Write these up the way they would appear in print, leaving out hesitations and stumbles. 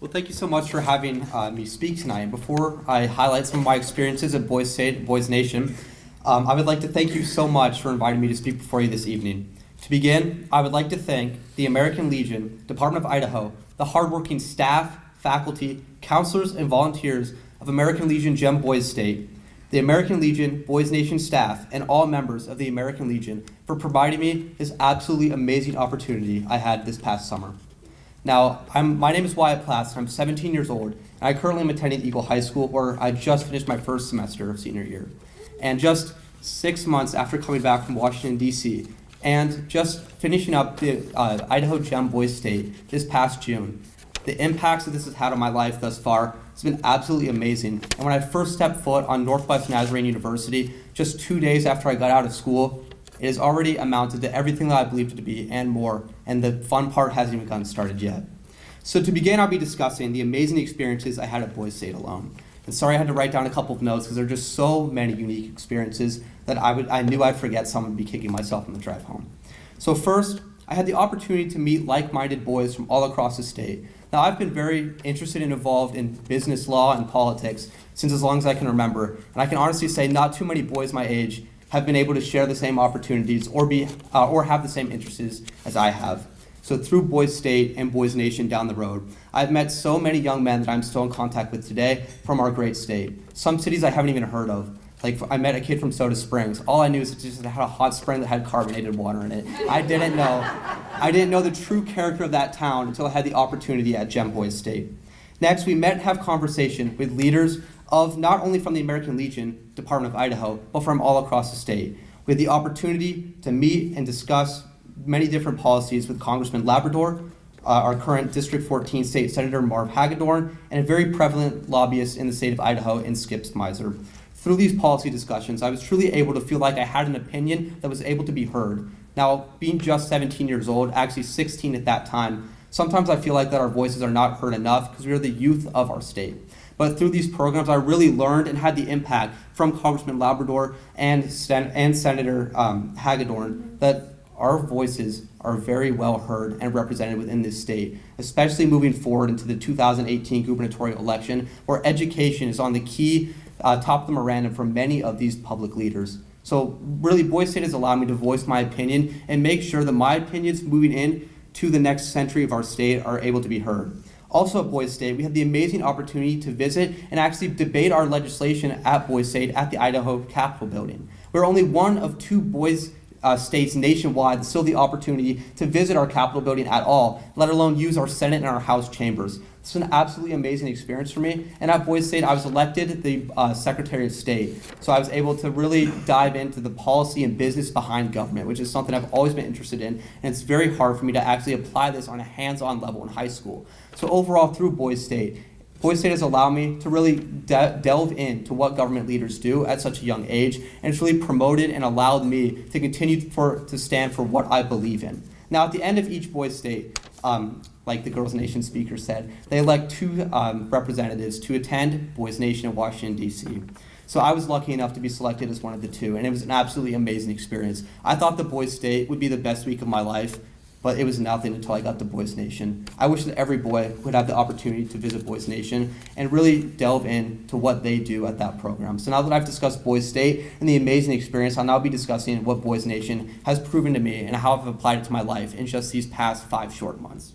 Well, thank you so much for having me speak tonight. Before I highlight some of my experiences at Boys State, Boys Nation, I would like to thank you so much for inviting me to speak before you this evening. To begin, I would like to thank the American Legion, Department of Idaho, the hardworking staff, faculty, counselors, and volunteers of American Legion GEM Boys State, the American Legion Boys Nation staff, and all members of the American Legion for providing me this absolutely amazing opportunity I had this past summer. Now, my name is Wyatt Platts, I'm 17 years old, and I currently am attending Eagle High School, where I just finished my first semester of senior year. And just 6 months after coming back from Washington, D.C., and just finishing up the Idaho GEM Boys State this past June, the impacts that this has had on my life thus far has been absolutely amazing. And when I first stepped foot on Northwest Nazarene University, just 2 days after I got out of school, it has already amounted to everything that I believed it to be and more, and the fun part hasn't even gotten started yet. So to begin, I'll be discussing the amazing experiences I had at Boys State alone. And sorry I had to write down a couple of notes because there are just so many unique experiences that I knew I'd forget some and be kicking myself on the drive home. So first, I had the opportunity to meet like-minded boys from all across the state. Now, I've been very interested and involved in business law and politics since as long as I can remember, and I can honestly say not too many boys my age have been able to share the same opportunities or have the same interests as I have. So through Boys State and Boys Nation down the road, I've met so many young men that I'm still in contact with today from our great state. Some cities I haven't even heard of. Like, I met a kid from Soda Springs. All I knew is it just had a hot spring that had carbonated water in it. I didn't know the true character of that town until I had the opportunity at GEM Boys State. Next, we met and have conversation with leaders of not only from the American Legion, Department of Idaho, but from all across the state. We had the opportunity to meet and discuss many different policies with Congressman Labrador, our current District 14 State Senator Marv Hagedorn, and a very prevalent lobbyist in the state of Idaho in Skip Smizer. Through these policy discussions, I was truly able to feel like I had an opinion that was able to be heard. Now, being just 17 years old, actually 16 at that time, sometimes I feel like that our voices are not heard enough because we are the youth of our state. But through these programs, I really learned and had the impact from Congressman Labrador and Senator Hagedorn that our voices are very well heard and represented within this state, especially moving forward into the 2018 gubernatorial election, where education is on the key top of the memorandum for many of these public leaders. So really, Boys State has allowed me to voice my opinion and make sure that my opinions moving in to the next century of our state are able to be heard. Also at Boys State, we had the amazing opportunity to visit and actually debate our legislation at Boys State at the Idaho Capitol building. We're only one of two Boys states nationwide that still have the opportunity to visit our Capitol building at all, let alone use our Senate and our House chambers. This was an absolutely amazing experience for me. And at Boys State, I was elected the Secretary of State. So I was able to really dive into the policy and business behind government, which is something I've always been interested in. And it's very hard for me to actually apply this on a hands-on level in high school. So overall, through Boys State has allowed me to really delve into what government leaders do at such a young age, and it's really promoted and allowed me to continue to stand for what I believe in. Now, at the end of each Boys State, like the Girls Nation speaker said, they elect two representatives to attend Boys Nation in Washington, D.C. So I was lucky enough to be selected as one of the two, and it was an absolutely amazing experience. I thought the Boys State would be the best week of my life, but it was nothing until I got to Boys Nation. I wish that every boy would have the opportunity to visit Boys Nation and really delve into what they do at that program. So now that I've discussed Boys State and the amazing experience, I'll now be discussing what Boys Nation has proven to me and how I've applied it to my life in just these past 5 short months.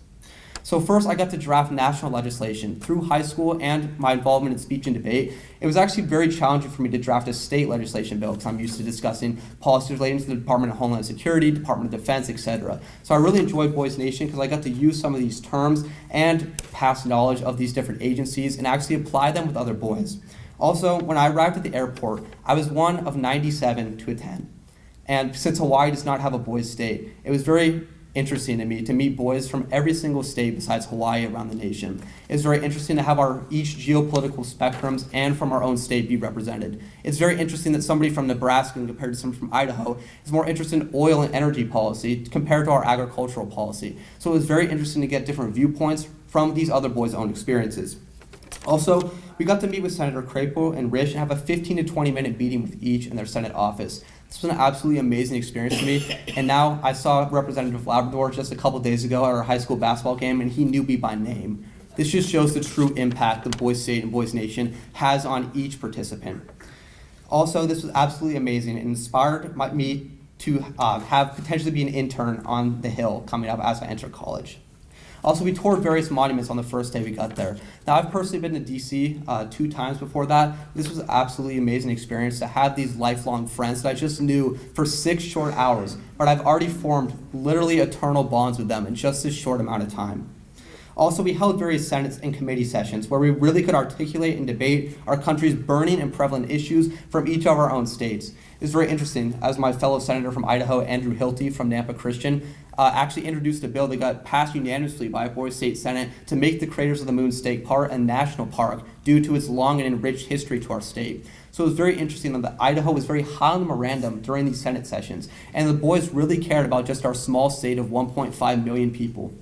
So first, I got to draft national legislation. Through high school and my involvement in speech and debate, it was actually very challenging for me to draft a state legislation bill because I'm used to discussing policies relating to the Department of Homeland Security, Department of Defense, etc. So I really enjoyed Boys Nation because I got to use some of these terms and past knowledge of these different agencies and actually apply them with other boys. Also, when I arrived at the airport, I was one of 97 to attend. And since Hawaii does not have a boys state, it was very interesting to me to meet boys from every single state besides Hawaii around the nation. It's very interesting to have our each geopolitical spectrums and from our own state be represented. It's very interesting that somebody from Nebraska compared to someone from Idaho is more interested in oil and energy policy compared to our agricultural policy. So it was very interesting to get different viewpoints from these other boys' own experiences. Also, we got to meet with Senator Crapo and Rich and have a 15 to 20 minute meeting with each in their Senate office. This was an absolutely amazing experience for me. And now I saw Representative Labrador just a couple days ago at our high school basketball game, and he knew me by name. This just shows the true impact the Boys State and Boys Nation has on each participant. Also, this was absolutely amazing and inspired me to have potentially be an intern on the Hill coming up as I enter college. Also, we toured various monuments on the first day we got there. Now, I've personally been to DC 2 times before that. This was an absolutely amazing experience to have these lifelong friends that I just knew for 6 short hours, but I've already formed literally eternal bonds with them in just this short amount of time. Also, we held various Senate and committee sessions where we really could articulate and debate our country's burning and prevalent issues from each of our own states. It was very interesting, as my fellow senator from Idaho, Andrew Hilty from Nampa Christian, actually introduced a bill that got passed unanimously by a Boys State Senate to make the Craters of the Moon State Park a national park due to its long and enriched history to our state. So it was very interesting that Idaho was very high on the memorandum during these Senate sessions, and the boys really cared about just our small state of 1.5 million people.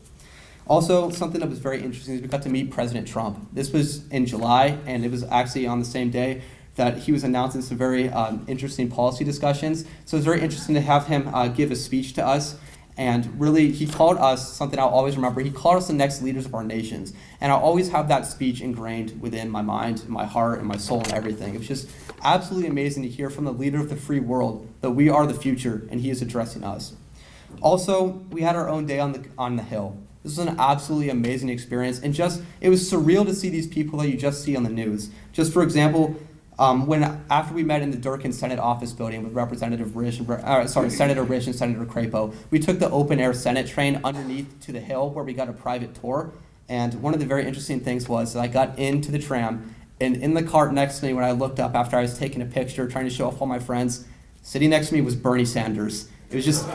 Also, something that was very interesting is we got to meet President Trump. This was in July, and it was actually on the same day that he was announcing some very interesting policy discussions. So it was very interesting to have him give a speech to us. And really, he called us, something I'll always remember, he called us the next leaders of our nations. And I'll always have that speech ingrained within my mind, my heart, and my soul, and everything. It was just absolutely amazing to hear from the leader of the free world that we are the future, and he is addressing us. Also, we had our own day on the Hill. This was an absolutely amazing experience, and it was surreal to see these people that you just see on the news. Just for example, after we met in the Durkin Senate office building with Senator Rich and Senator Crapo, we took the open air Senate train underneath to the Hill where we got a private tour. And one of the very interesting things was that I got into the tram, and in the cart next to me when I looked up after I was taking a picture, trying to show off all my friends, sitting next to me was Bernie Sanders. It was just,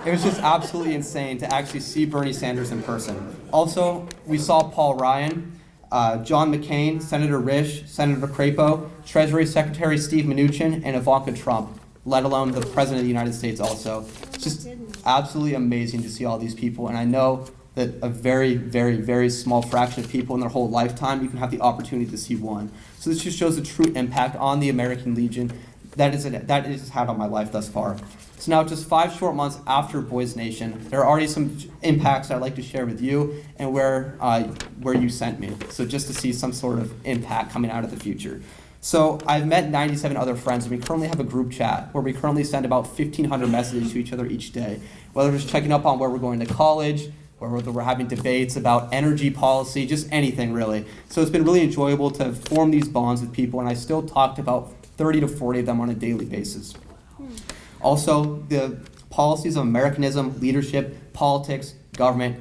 it was just absolutely insane to actually see Bernie Sanders in person. Also, we saw Paul Ryan, John McCain, Senator Risch, Senator Crapo, Treasury Secretary Steve Mnuchin, and Ivanka Trump, let alone the President of the United States also. It's just absolutely amazing to see all these people, and I know that a very, very, very small fraction of people in their whole lifetime, you can have the opportunity to see one. So this just shows the true impact on the American Legion that it has had on my life thus far. So now, just 5 short months after Boys Nation, there are already some impacts I'd like to share with you and where you sent me. So just to see some sort of impact coming out of the future. So I've met 97 other friends, and we currently have a group chat where we currently send about 1,500 messages to each other each day, whether it's checking up on where we're going to college, or whether we're having debates about energy policy, just anything really. So it's been really enjoyable to form these bonds with people, and I still talk to about 30 to 40 of them on a daily basis. Also, the policies of Americanism, leadership, politics, government,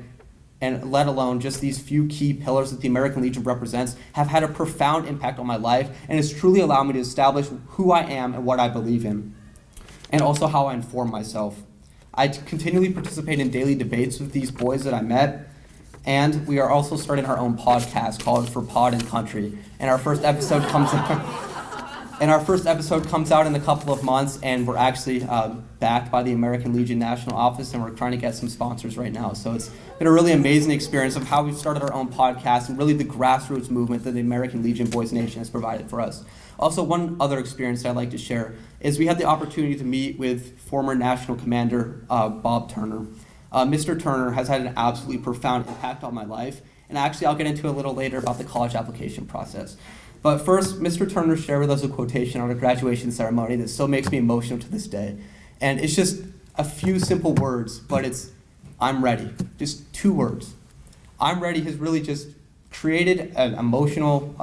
and let alone just these few key pillars that the American Legion represents have had a profound impact on my life, and it's truly allowed me to establish who I am and what I believe in, and also how I inform myself. I continually participate in daily debates with these boys that I met, and we are also starting our own podcast called For Pod and Country, and our first episode comes out. And our first episode comes out in a couple of months, and we're actually backed by the American Legion National Office, and we're trying to get some sponsors right now. So it's been a really amazing experience of how we've started our own podcast and really the grassroots movement that the American Legion Boys Nation has provided for us. Also, one other experience that I'd like to share is we had the opportunity to meet with former National Commander Bob Turner. Mr. Turner has had an absolutely profound impact on my life, and actually I'll get into a little later about the college application process. But first, Mr. Turner shared with us a quotation on a graduation ceremony that still makes me emotional to this day. And it's just a few simple words, but it's, I'm ready. Just 2 words. I'm ready has really just created an emotional,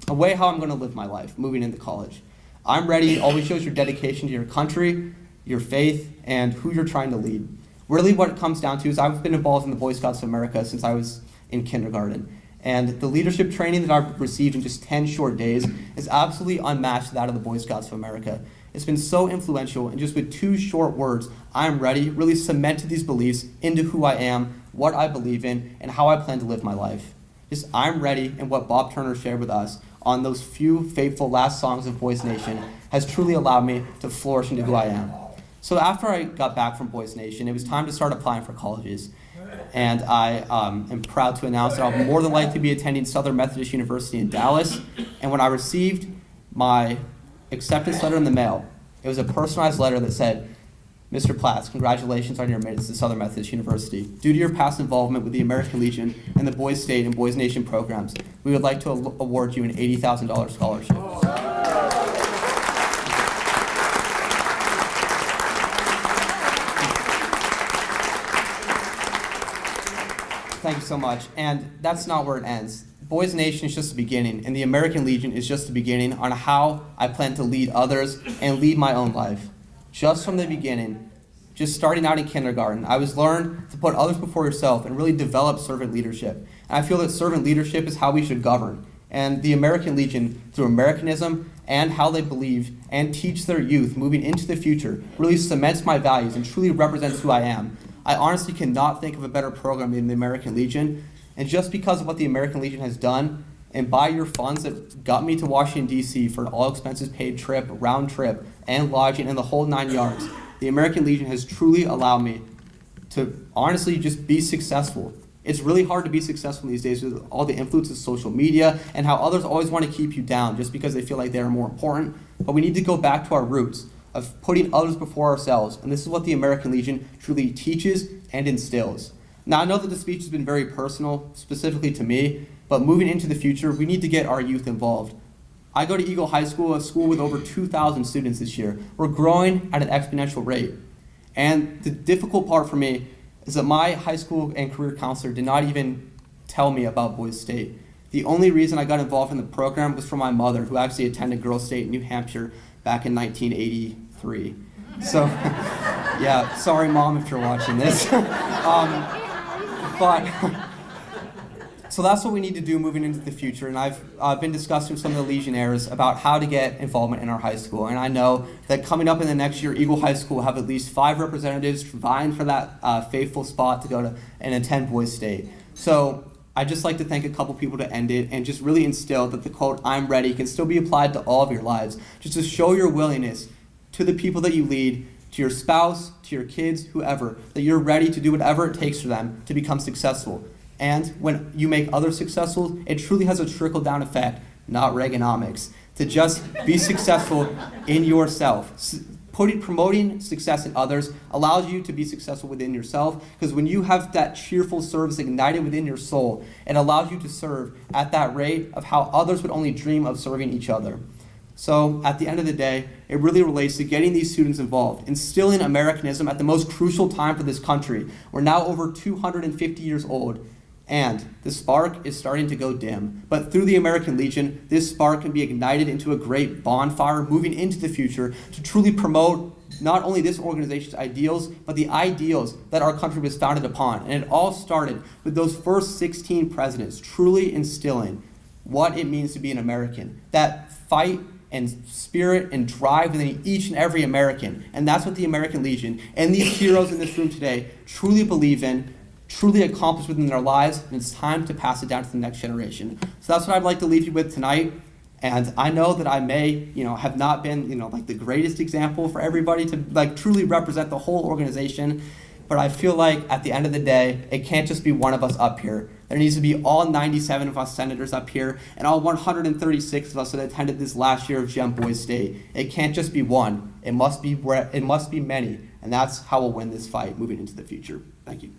a way how I'm going to live my life moving into college. I'm ready always shows your dedication to your country, your faith, and who you're trying to lead. Really what it comes down to is I've been involved in the Boy Scouts of America since I was in kindergarten. And the leadership training that I've received in just 10 short days is absolutely unmatched to that of the Boy Scouts of America. It's been so influential, and just with 2 short words, I'm ready, really cemented these beliefs into who I am, what I believe in, and how I plan to live my life. Just I'm ready, and what Bob Turner shared with us on those few faithful last songs of Boys Nation has truly allowed me to flourish into who I am. So after I got back from Boys Nation, it was time to start applying for colleges. And I am proud to announce that I'll more than likely be attending Southern Methodist University in Dallas. And when I received my acceptance letter in the mail, it was a personalized letter that said, Mr. Platts, congratulations on your admittance to Southern Methodist University. Due to your past involvement with the American Legion and the Boys State and Boys Nation programs, we would like to award you an $80,000 scholarship. Thank you so much. And that's not where it ends. Boys Nation is just the beginning, and the American Legion is just the beginning on how I plan to lead others and lead my own life. Just from the beginning, just starting out in kindergarten, I was learned to put others before yourself and really develop servant leadership. And I feel that servant leadership is how we should govern. And the American Legion, through Americanism and how they believe and teach their youth moving into the future, really cements my values and truly represents who I am. I honestly cannot think of a better program than the American Legion. And just because of what the American Legion has done, and by your funds that got me to Washington, D.C. for an all-expenses-paid trip, round trip, and lodging, and the whole 9 yards, the American Legion has truly allowed me to honestly just be successful. It's really hard to be successful these days with all the influence of social media and how others always want to keep you down just because they feel like they're more important. But we need to go back to our roots of putting others before ourselves, and this is what the American Legion truly teaches and instills. Now, I know that the speech has been very personal, specifically to me, but moving into the future, we need to get our youth involved. I go to Eagle High School, a school with over 2,000 students this year. We're growing at an exponential rate. And the difficult part for me is that my high school and career counselor did not even tell me about Boys State. The only reason I got involved in the program was from my mother, who actually attended Girls State in New Hampshire back in 1983. So, yeah, sorry, Mom, if you're watching this. So that's what we need to do moving into the future, and I've been discussing with some of the Legionnaires about how to get involvement in our high school, and I know that coming up in the next year, Eagle High School will have at least 5 representatives vying for that faithful spot to go to and attend Boys State. So I'd just like to thank a couple people to end it and just really instill that the quote, "I'm ready," can still be applied to all of your lives, just to show your willingness to the people that you lead, to your spouse, to your kids, whoever, that you're ready to do whatever it takes for them to become successful. And when you make others successful, it truly has a trickle-down effect, not Reaganomics, to just be successful in yourself. Promoting success in others allows you to be successful within yourself, because when you have that cheerful service ignited within your soul, it allows you to serve at that rate of how others would only dream of serving each other. So at the end of the day, it really relates to getting these students involved, instilling Americanism at the most crucial time for this country. We're now over 250 years old, and the spark is starting to go dim. But through the American Legion, this spark can be ignited into a great bonfire moving into the future to truly promote not only this organization's ideals, but the ideals that our country was founded upon. And it all started with those first 16 presidents truly instilling what it means to be an American, that fight and spirit and drive within each and every American. And that's what the American Legion and these heroes in this room today truly believe in, truly accomplished within their lives, and it's time to pass it down to the next generation. So that's what I'd like to leave you with tonight. And I know that I may, have not been, like the greatest example for everybody to like truly represent the whole organization. But I feel like at the end of the day, it can't just be one of us up here. There needs to be all 97 of us senators up here and all 136 of us that attended this last year of GEM Boys State. It can't just be one. It must be many. And that's how we'll win this fight moving into the future. Thank you.